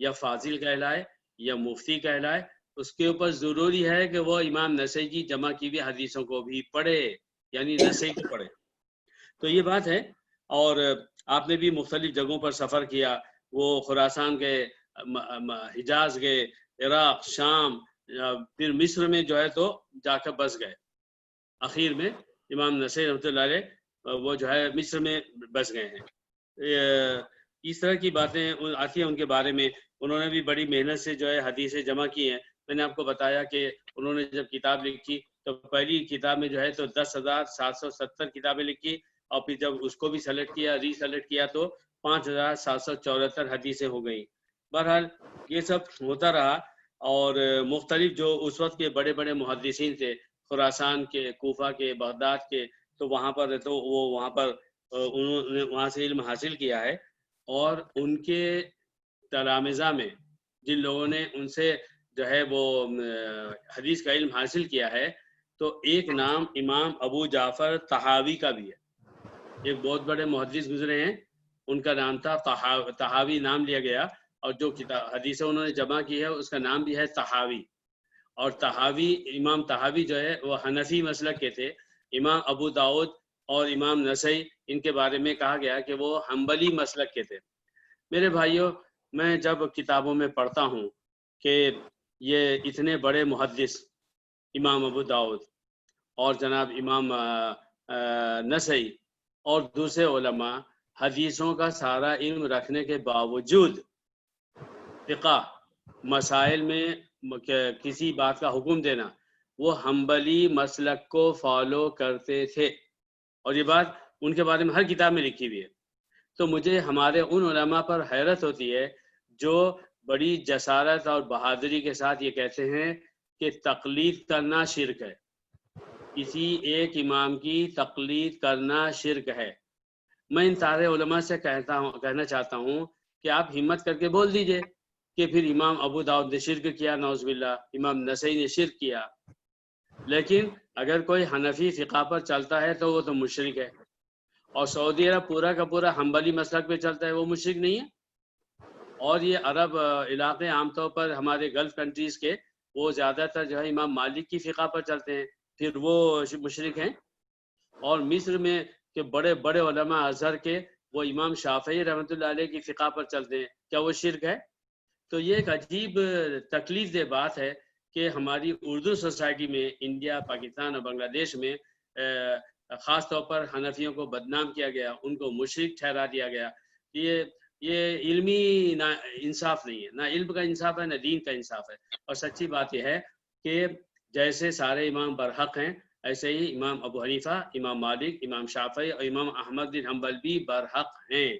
یا فاضل کہلائے یا مفتی کہلائے، اس کے اوپر ضروری ہے کہ وہ امام نسائی کی جمع کی ہوئی حدیثوں کو بھی پڑھے، یعنی نسائی کو پڑھے. تو یہ بات ہے. اور آپ نے بھی مختلف جگہوں پر سفر کیا، وہ خراسان گئے، حجاز گئے، عراق، شام، پھر مصر میں جو ہے تو جا کر بس گئے. اخیر میں امام نسائی رحمۃ اللہ علیہ وہ جو ہے مصر میں بس گئے ہیں. اس طرح کی باتیں آتی ہیں ان کے بارے میں. انہوں نے بھی بڑی محنت سے جو ہے حدیثیں جمع کی ہیں. میں نے آپ کو بتایا کہ انہوں نے جب کتاب لکھی تو پہلی کتاب میں جو ہے تو 10,770 کتابیں لکھی، اور پھر جب اس کو بھی سلیکٹ کیا، ری سلیکٹ کیا، تو 5,774 حدیثیں ہو گئیں. بہرحال یہ سب ہوتا رہا. اور مختلف جو اس وقت کے بڑے بڑے محدثین تھے، خراسان کے، کوفہ کے، بغداد کے، تو وہاں پر تو وہ وہاں پر انہوں نے وہاں سے علم حاصل کیا ہے. اور ان کے تلامذہ میں جن لوگوں نے ان سے جو ہے وہ حدیث کا علم حاصل کیا ہے، تو ایک نام امام ابو جعفر طحاوی کا بھی ہے. ایک بہت بڑے محدث گزرے ہیں، ان کا نام تھا طحاوی نام لیا گیا، اور جو حدیثیں انہوں نے جمع کی ہے اس کا نام بھی ہے طحاوی. اور طحاوی، امام طحاوی جو ہے وہ حنفی مسلک کے تھے. امام ابو داؤد اور امام نسائی ان کے بارے میں کہا گیا کہ وہ حنبلی مسلک کے تھے. میرے بھائیوں، میں جب کتابوں میں پڑھتا ہوں کہ یہ اتنے بڑے محدث امام ابو داؤد اور جناب امام نسائی اور دوسرے علماء حدیثوں کا سارا علم رکھنے کے باوجود فقہ مسائل میں کسی بات کا حکم دینا، وہ حنبلی مسلک کو فالو کرتے تھے. اور یہ بات ان کے بارے میں ہر کتاب میں لکھی ہوئی ہے. تو مجھے ہمارے ان علماء پر حیرت ہوتی ہے جو بڑی جسارت اور بہادری کے ساتھ یہ کہتے ہیں کہ تقلید کرنا شرک ہے. کسی ایک امام کی تقلید کرنا شرک ہے. میں ان سارے علماء سے کہنا چاہتا ہوں کہ آپ ہمت کر کے بول دیجئے کہ پھر امام ابو داؤد نے شرک کیا، نعوذ باللہ، امام نسائی نے شرک کیا. لیکن اگر کوئی حنفی فقہ پر چلتا ہے تو وہ تو مشرک ہے، اور سعودی عرب پورا کا پورا حنبلی مسلک پہ چلتا ہے، وہ مشرک نہیں ہے. اور یہ عرب علاقے عام طور پر ہمارے گلف کنٹریز کے، وہ زیادہ تر جو ہے امام مالک کی فقہ پر چلتے ہیں، پھر وہ مشرک ہیں. اور مصر میں کہ بڑے بڑے علماء ازہر کے، وہ امام شافعی رحمۃ اللہ علیہ کی فقہ پر چلتے ہیں، کیا وہ شرک ہے؟ تو یہ ایک عجیب تکلیف دہ بات ہے کہ ہماری اردو سوسائٹی میں، انڈیا، پاکستان اور بنگلہ دیش میں خاص طور پر حنفیوں کو بدنام کیا گیا، ان کو مشرک ٹھہرا دیا گیا. یہ علمی نہ انصاف نہیں ہے، نہ علم کا انصاف ہے، نہ دین کا انصاف ہے. اور سچی بات یہ ہے کہ جیسے سارے امام برحق ہیں، ایسے ہی امام ابو حنیفہ، امام مالک، امام شافعی اور امام احمد بن حنبل بھی برحق ہیں.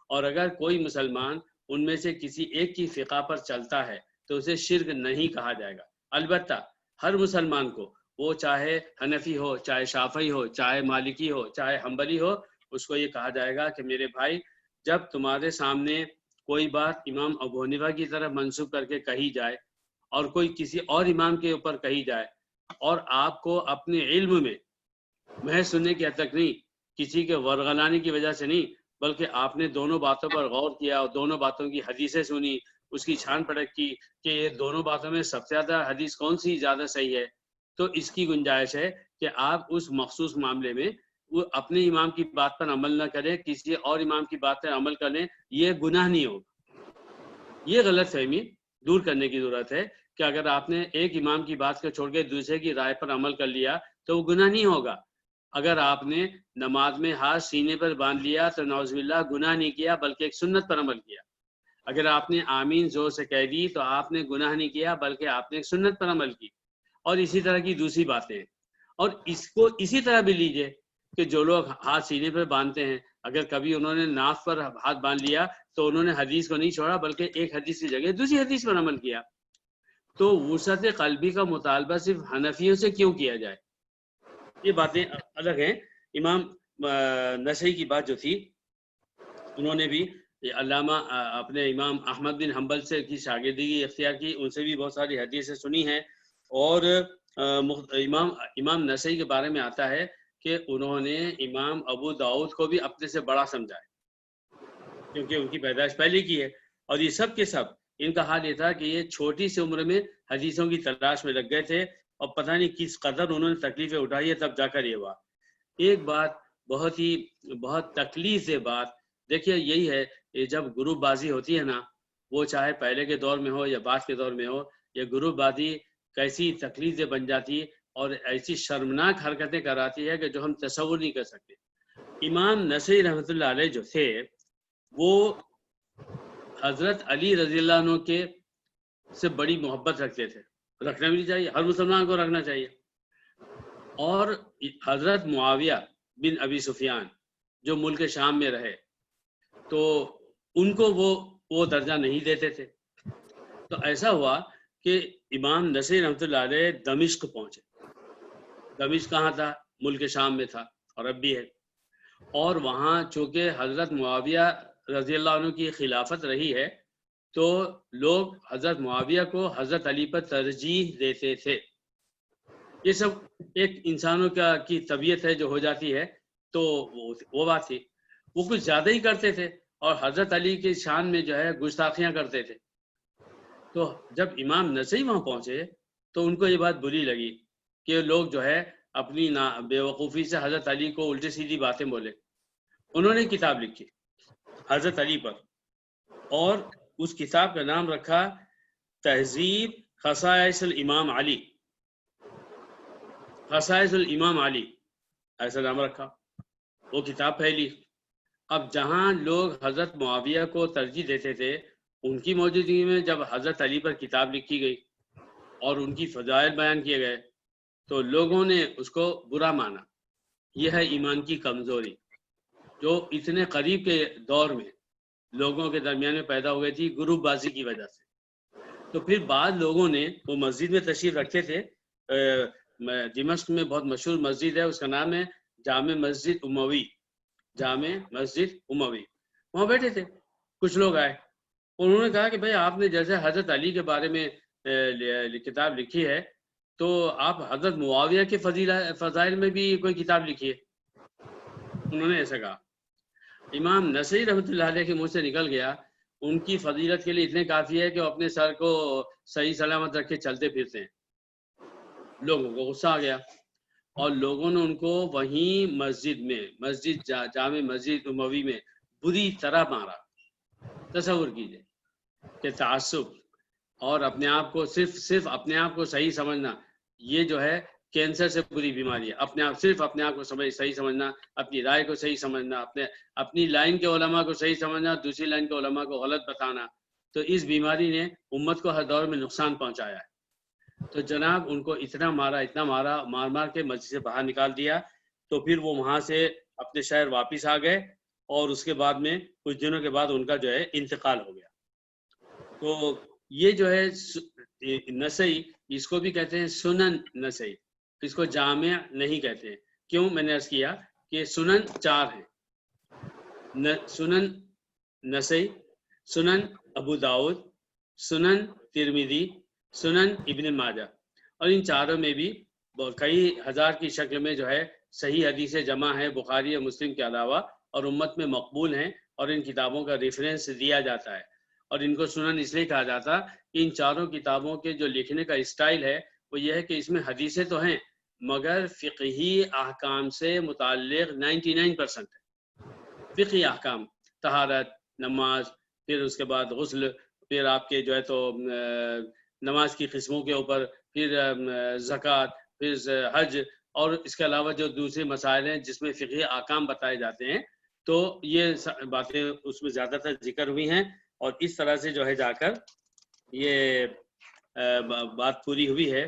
اور اگر کوئی مسلمان ان میں سے کسی ایک کی فقہ پر چلتا ہے تو اسے شرک نہیں کہا جائے گا. البتہ ہر مسلمان کو، وہ چاہے حنفی ہو، چاہے شافعی ہو، چاہے مالکی ہو، چاہے حنبلی ہو، اس کو یہ کہا جائے گا کہ میرے بھائی، جب تمہارے سامنے کوئی بات امام ابو حنیفہ کی طرف منسوب کر کے کہی جائے اور کوئی کسی اور امام کے اوپر کہی جائے، اور آپ کو اپنے علم میں محض سننے کی حد تک نہیں، کسی کے ورغلانے کی وجہ سے نہیں، بلکہ آپ نے دونوں باتوں پر غور کیا اور دونوں باتوں کی حدیثیں سنی، اس کی چھان پڑک کی کہ یہ دونوں باتوں میں سب سے زیادہ حدیث کون سی زیادہ صحیح ہے، تو اس کی گنجائش ہے کہ آپ اس مخصوص معاملے میں وہ اپنے امام کی بات پر عمل نہ کریں، کسی اور امام کی بات پر عمل کریں. یہ گناہ نہیں ہوگا. یہ غلط فہمی دور کرنے کی ضرورت ہے کہ اگر آپ نے ایک امام کی بات کو چھوڑ کے دوسرے کی رائے پر عمل کر لیا تو وہ گناہ نہیں ہوگا. اگر آپ نے نماز میں ہاتھ سینے پر باندھ لیا تو نعوذ باللہ گناہ نہیں کیا، بلکہ ایک سنت پر عمل کیا. اگر آپ نے آمین زور سے کہہ دی تو آپ نے گناہ نہیں کیا، بلکہ آپ نے ایک سنت پر عمل کی. اور اسی طرح کی دوسری باتیں. اور اس کو اسی طرح بھی لیجئے کہ جو لوگ ہاتھ سینے پر باندھتے ہیں، اگر کبھی انہوں نے ناف پر ہاتھ باندھ لیا تو انہوں نے حدیث کو نہیں چھوڑا، بلکہ ایک حدیث کی جگہ دوسری حدیث پر عمل کیا. تو وسعت قلبی کا مطالبہ صرف حنفیوں سے کیوں کیا جائے؟ یہ باتیں الگ ہیں. امام نسائی کی بات جو تھی، انہوں نے بھی علامہ اپنے امام احمد بن حنبل سے کی شاگردگی اختیار کی، ان سے بھی بہت ساری حدیثیں سنی ہیں. اور امام نسائی کے بارے میں آتا ہے کہ انہوں نے امام ابو داؤد کو بھی اپنے سے بڑا سمجھا ہے، کیونکہ ان کی پیدائش پہلے کی ہے. اور یہ سب کے سب ان کا حال یہ تھا کہ یہ چھوٹی سی عمر میں حدیثوں کی تلاش میں لگ گئے تھے اور پتہ نہیں کس قدر انہوں نے تکلیفیں اٹھائی ہے تب جا کر یہ ہوا۔ ایک بات بہت تکلیف دہ بات دیکھیے یہی ہے کہ جب گروپ بازی ہوتی ہے نا، وہ چاہے پہلے کے دور میں ہو یا بعد کے دور میں ہو، یہ گروپ بازی کیسی تکلیف دہ بن جاتی اور ایسی شرمناک حرکتیں کراتی ہے کہ جو ہم تصور نہیں کر سکتے۔ امام نسائی رحمۃ اللہ علیہ جو تھے وہ حضرت علی رضی اللہ عنہ کے سے بڑی محبت رکھتے تھے، رکھنا بھی چاہیے، ہر مسلمان کو رکھنا چاہیے۔ اور حضرت معاویہ بن ابی سفیان جو ملک شام میں رہے تو ان کو وہ درجہ نہیں دیتے تھے۔ تو ایسا ہوا کہ امام نسائی رحمۃ اللہ علیہ دمشق پہنچے۔ دمشق کہاں تھا؟ ملک شام میں تھا اور اب بھی ہے۔ اور وہاں چونکہ حضرت معاویہ رضی اللہ عنہ کی خلافت رہی ہے تو لوگ حضرت معاویہ کو حضرت علی پر ترجیح دیتے تھے۔ یہ سب ایک انسانوں کی طبیعت ہے جو ہو جاتی ہے، تو وہ بات تھی۔ وہ کچھ زیادہ ہی کرتے تھے اور حضرت علی کی شان میں جو ہے گستاخیاں کرتے تھے۔ تو جب امام نسائی وہاں پہنچے تو ان کو یہ بات بری لگی کہ لوگ جو ہے اپنی بے وقوفی سے حضرت علی کو الٹی سیدھی باتیں بولے۔ انہوں نے کتاب لکھی حضرت علی پر اور اس کتاب کا نام رکھا تہذیب خصائص الامام علی، خصائص الامام علی ایسا نام رکھا۔ وہ کتاب پھیلی۔ اب جہاں لوگ حضرت معاویہ کو ترجیح دیتے تھے، ان کی موجودگی میں جب حضرت علی پر کتاب لکھی گئی اور ان کی فضائل بیان کیے گئے تو لوگوں نے اس کو برا مانا۔ یہ ہے ایمان کی کمزوری جو اتنے قریب کے دور میں لوگوں کے درمیان میں پیدا ہو گئی تھی گروپ بازی کی وجہ سے۔ تو پھر بعض لوگوں نے وہ مسجد میں تشریف رکھتے تھے، دمشق میں بہت مشہور مسجد ہے، اس کا نام ہے جامع مسجد اموی، جامع مسجد اموی۔ وہاں بیٹھے تھے، کچھ لوگ آئے، انہوں نے کہا کہ بھئی آپ نے جیسے حضرت علی کے بارے میں کتاب لکھی ہے تو آپ حضرت معاویہ کے فضائل میں بھی کوئی کتاب لکھی ہے۔ انہوں نے ایسا کہا۔ امام نسائی رحمۃ اللہ علیہ کے منہ سے نکل گیا ان کی فضیلت کے لیے اتنے کافی ہے کہ وہ اپنے سر کو صحیح سلامت رکھ کے چلتے پھرتے ہیں۔ لوگوں کو غصہ آ گیا اور لوگوں نے ان کو وہیں مسجد جامع مسجد اموی میں بری طرح مارا۔ تصور کیجئے کہ تعصب اور اپنے آپ کو صرف اپنے آپ کو صحیح سمجھنا، یہ جو ہے کینسر سے بری بیماری ہے۔ صرف اپنے آپ کو صحیح سمجھنا، اپنی رائے کو صحیح سمجھنا، اپنی لائن کے علماء کو صحیح سمجھنا، دوسری لائن کے علماء کو غلط بتانا، تو اس بیماری نے امت کو ہر دور میں نقصان پہنچایا ہے۔ تو جناب ان کو اتنا مارا، مار کے مسجد سے باہر نکال دیا۔ تو پھر وہ وہاں سے اپنے شہر واپس آ گئے اور اس کے بعد میں کچھ دنوں کے بعد ان کا جو ہے انتقال ہو گیا۔ تو یہ جو ہے نسائی، اس کو بھی کہتے ہیں سنن نسائی، اس کو جامع نہیں کہتے ہیں۔ کیوں؟ میں نے عرض کیا کہ سنن 4 ہیں، سنن نسائی، سنن ابو داؤد، سنن ترمذی، سنن ابن ماجہ، اور ان چاروں میں بھی کئی ہزار کی شکل میں جو ہے صحیح حدیثیں جمع ہیں بخاری اور مسلم کے علاوہ، اور امت میں مقبول ہیں اور ان کتابوں کا ریفرنس دیا جاتا ہے۔ اور ان کو سنن اس لیے کہا جاتا کہ ان چاروں کتابوں کے جو لکھنے کا اسٹائل ہے وہ یہ ہے کہ اس میں حدیثیں تو ہیں مگر فقہی احکام سے متعلق 99% ہے۔ فقہی احکام، طہارت، نماز، پھر اس کے بعد غسل، پھر آپ کے جو ہے تو نماز کی قسموں کے اوپر، پھر زکوٰۃ، پھر حج، اور اس کے علاوہ جو دوسرے مسائل ہیں جس میں فقہی احکام بتائے جاتے ہیں، تو یہ باتیں اس میں زیادہ تر ذکر ہوئی ہیں۔ اور اس طرح سے جو ہے جا کر یہ بات پوری ہوئی ہے۔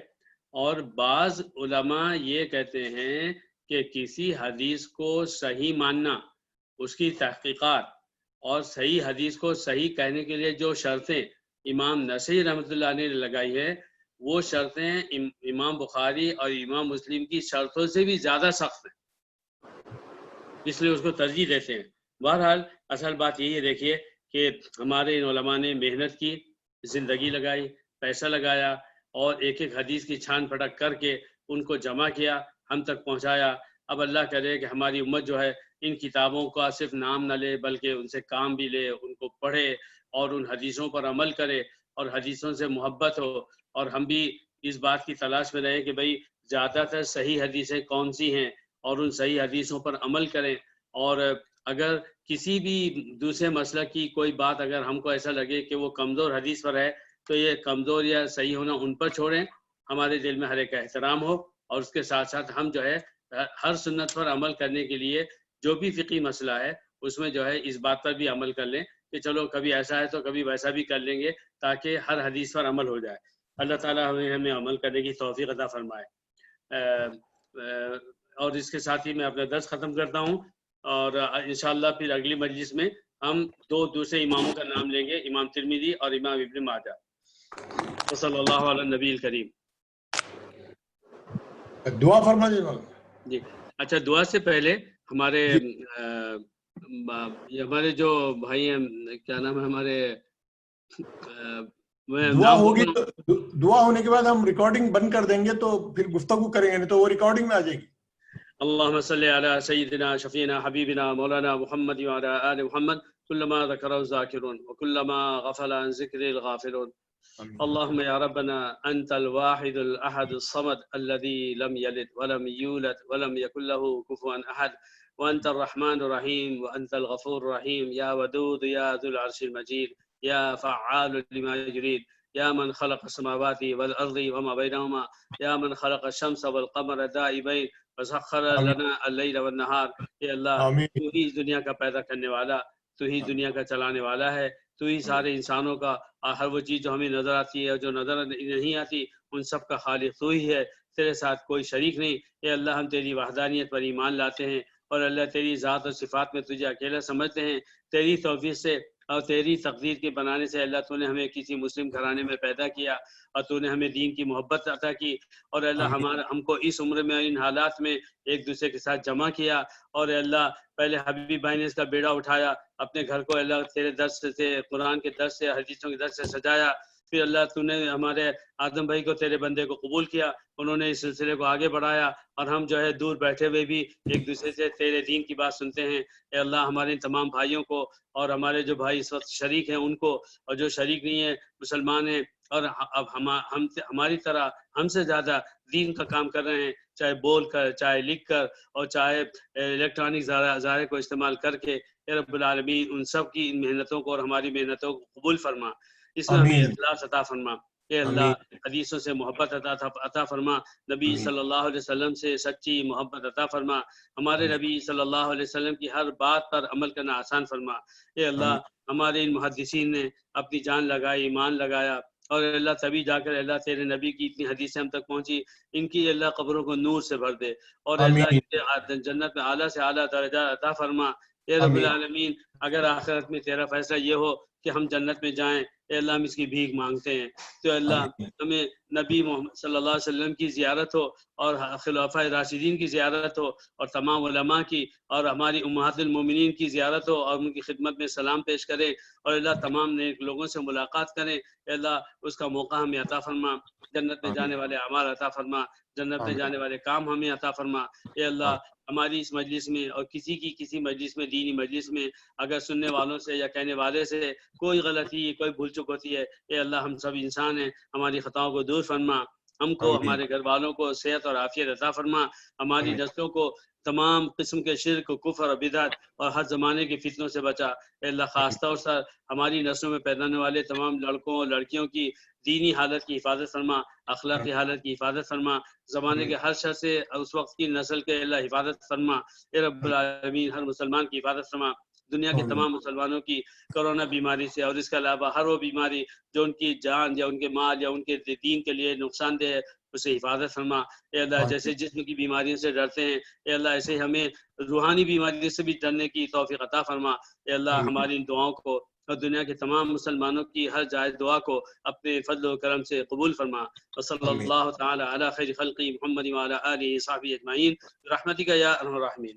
اور بعض علماء یہ کہتے ہیں کہ کسی حدیث کو صحیح ماننا، اس کی تحقیقات اور صحیح حدیث کو صحیح کہنے کے لیے جو شرطیں امام نسائی رحمۃ اللہ علیہ نے لگائی ہے، وہ شرطیں امام بخاری اور امام مسلم کی شرطوں سے بھی زیادہ سخت ہیں، اس لیے اس کو ترجیح دیتے ہیں۔ بہرحال اصل بات یہی ہے، دیکھیے کہ ہمارے ان علماء نے محنت کی، زندگی لگائی، پیسہ لگایا، اور ایک ایک حدیث کی چھان پھٹک کر کے ان کو جمع کیا، ہم تک پہنچایا۔ اب اللہ کرے کہ ہماری امت جو ہے ان کتابوں کا صرف نام نہ لے بلکہ ان سے کام بھی لے، ان کو پڑھے اور ان حدیثوں پر عمل کرے اور حدیثوں سے محبت ہو، اور ہم بھی اس بات کی تلاش میں رہیں کہ بھئی زیادہ تر صحیح حدیثیں کون سی ہیں اور ان صحیح حدیثوں پر عمل کریں، اور اگر کسی بھی دوسرے مسئلہ کی کوئی بات اگر ہم کو ایسا لگے کہ وہ کمزور حدیث پر ہے تو یہ کمزور یا صحیح ہونا ان پر چھوڑیں، ہمارے دل میں ہر ایک کا احترام ہو، اور اس کے ساتھ ساتھ ہم جو ہے ہر سنت پر عمل کرنے کے لیے جو بھی فقہی مسئلہ ہے اس میں جو ہے اس بات پر بھی عمل کر لیں کہ چلو کبھی ایسا ہے تو کبھی ویسا بھی کر لیں گے، تاکہ ہر حدیث پر عمل ہو جائے۔ اللہ تعالیٰ ہمیں عمل کرنے کی توفیق عطا فرمائے۔ اور اس کے ساتھ ہی میں اپنا درس ختم کرتا ہوں، اور انشاءاللہ پھر اگلی مجلس میں ہم دو دوسرے اماموں کا نام لیں گے، امام ترمذی اور امام ابن ماجہ۔ صلی اللہ علی النبی الکریم۔ دعا فرما دیجیے مولانا۔ جی اچھا، دعا سے پہلے ہمارے ہمارے جو بھائی ہیں، کیا نام ہے ہمارے، دعا ہوگی تو دعا ہونے کے بعد ہم ریکارڈنگ بند کر دیں گے، تو پھر گفتگو کریں گے، نہیں تو وہ ریکارڈنگ میں آ جائے گی۔ اللهم صل على سيدنا شفينا حبيبنا مولانا محمد وعلى آل محمد كلما ذكره الذاكرون وكلما غفل عن ذكر الغافلون. اللهم يا ربنا أنت الواحد الأحد الصمد الذي لم يلد ولم يولد ولم يكن له كفوا أحد، وأنت الرحمن الرحيم وأنت الغفور الرحيم، يا ودود يا ذو العرش المجيد، يا فعال لما يريد، يا من خلق السماوات والأرض وما بينهما، يا من خلق الشمس والقمر دائبين وسخر لنا اللیل والنہار۔ اے اللہ، تو ہی دنیا کا پیدا کرنے والا، تو ہی دنیا کا چلانے والا ہے، تو ہی سارے انسانوں کا، ہر وہ چیز جو ہمیں نظر آتی ہے اور جو نظر نہیں آتی ان سب کا خالق تو ہی ہے، تیرے ساتھ کوئی شریک نہیں۔ اے اللہ، ہم تیری وحدانیت پر ایمان لاتے ہیں، اور اللہ تیری ذات اور صفات میں تجھے اکیلا سمجھتے ہیں۔ تیری توفیق سے اور تیری تقدیر کے بنانے سے اللہ تو نے ہمیں کسی مسلم گھرانے میں پیدا کیا، اور تو نے ہمیں دین کی محبت عطا کی، اور اللہ ہم کو اس عمر میں ان حالات میں ایک دوسرے کے ساتھ جمع کیا، اور اللہ پہلے حبیبی بھائی نے اس کا بیڑا اٹھایا، اپنے گھر کو اللہ تیرے درس سے، قرآن کے درس سے، حدیثوں کے درس سے سجایا، پھر اللہ تو نے ہمارے آدم بھائی کو، تیرے بندے کو قبول کیا، انہوں نے اس سلسلے کو آگے بڑھایا، اور ہم جو ہے دور بیٹھے ہوئے بھی ایک دوسرے سے تیرے دین کی بات سنتے ہیں۔ اے اللہ، ہمارے تمام بھائیوں کو اور ہمارے جو بھائی اس وقت شریک ہیں ان کو، اور جو شریک نہیں ہیں مسلمان ہیں اور اب ہماری طرح ہم سے زیادہ دین کا کام کر رہے ہیں، چاہے بول کر، چاہے لکھ کر، اور چاہے الیکٹرانک ذرائع کو استعمال کر کے، اے رب العالمین ان سب کی ان محنتوں کو اور ہماری محنتوں کو قبول فرما، اس میں ہمیں اخلاص عطا فرما۔ اے اللہ، حدیثوں سے محبت عطا فرما، نبی صلی اللہ علیہ وسلم سے سچی محبت عطا فرما، ہمارے نبی صلی اللہ علیہ وسلم کی ہر بات پر عمل کرنا آسان فرما۔ اے اللہ، ہمارے ان محدثین نے اپنی جان لگائی، ایمان لگایا، اور اللہ تبھی جا کر اللہ تیرے نبی کی اتنی حدیثیں ہم تک پہنچی، ان کی اللہ قبروں کو نور سے بھر دے، اور اللہ ان جنت میں اعلیٰ سے اعلیٰ درجہ عطا فرما۔ اے رب العالمین، اگر آخرت میں تیرا فیصلہ یہ ہو کہ ہم جنت میں جائیں، اے اللہ ہم اس کی بھیک مانگتے ہیں، تو اللہ ہمیں نبی محمد صلی اللہ علیہ وسلم کی زیارت ہو، اور خلفائے راشدین کی زیارت ہو، اور تمام علماء کی، اور ہماری امہات المومنین کی زیارت ہو، اور ان کی خدمت میں سلام پیش کریں، اور اللہ تمام نیک لوگوں سے ملاقات کریں۔ اے اللہ، اس کا موقع ہمیں عطا فرما، جنت میں جانے والے اعمال عطا فرما، جنت میں جانے والے کام ہمیں عطا فرما۔ اے اللہ، ہماری اس مجلس میں اور کسی مجلس میں، دینی مجلس میں اگر سننے والوں سے یا کہنے والے سے کوئی غلطی، کوئی بھول چک ہوتی ہے، اے اللہ ہم سب انسان ہیں، ہماری خطاؤں کو دور فرما، ہم کو، ہمارے گھر والوں کو صحت اور عافیت عطا فرما، ہماری نسلوں کو تمام قسم کے شرک، کفر اور بدعت اور ہر زمانے کے فتنوں سے بچا۔ اے اللہ، خاص طور سے ہماری نسلوں میں پیدا ہونے والے تمام لڑکوں اور لڑکیوں کی دینی حالت کی حفاظت فرما، اخلاقی حالت کی حفاظت فرما، زمانے کے ہر شر سے اس وقت کی نسل کے اللہ حفاظت فرما۔ اے رب العالمین، ہر مسلمان کی حفاظت فرما، دنیا کے تمام مسلمانوں کی کرونا بیماری سے اور اس کے علاوہ ہر وہ بیماری جو ان کی جان یا ان کے مال یا ان کے دین کے لیے نقصان دہ ہے، اسے حفاظت فرما۔ اے اللہ، جیسے جسم کی بیماریوں سے ڈرتے ہیں، اے اللہ ایسے ہمیں روحانی بیماری سے بھی ڈرنے کی توفیق عطا فرما۔ اے اللہ، ہماری ان دعاؤں کو اور دنیا کے تمام مسلمانوں کی ہر جائز دعا کو اپنے فضل و کرم سے قبول فرما۔ وصلی اللہ تعالی علی خیر خلقی محمد وعلی آلہ وصحبہ اجمعین برحمتک یا ارحم الراحمین۔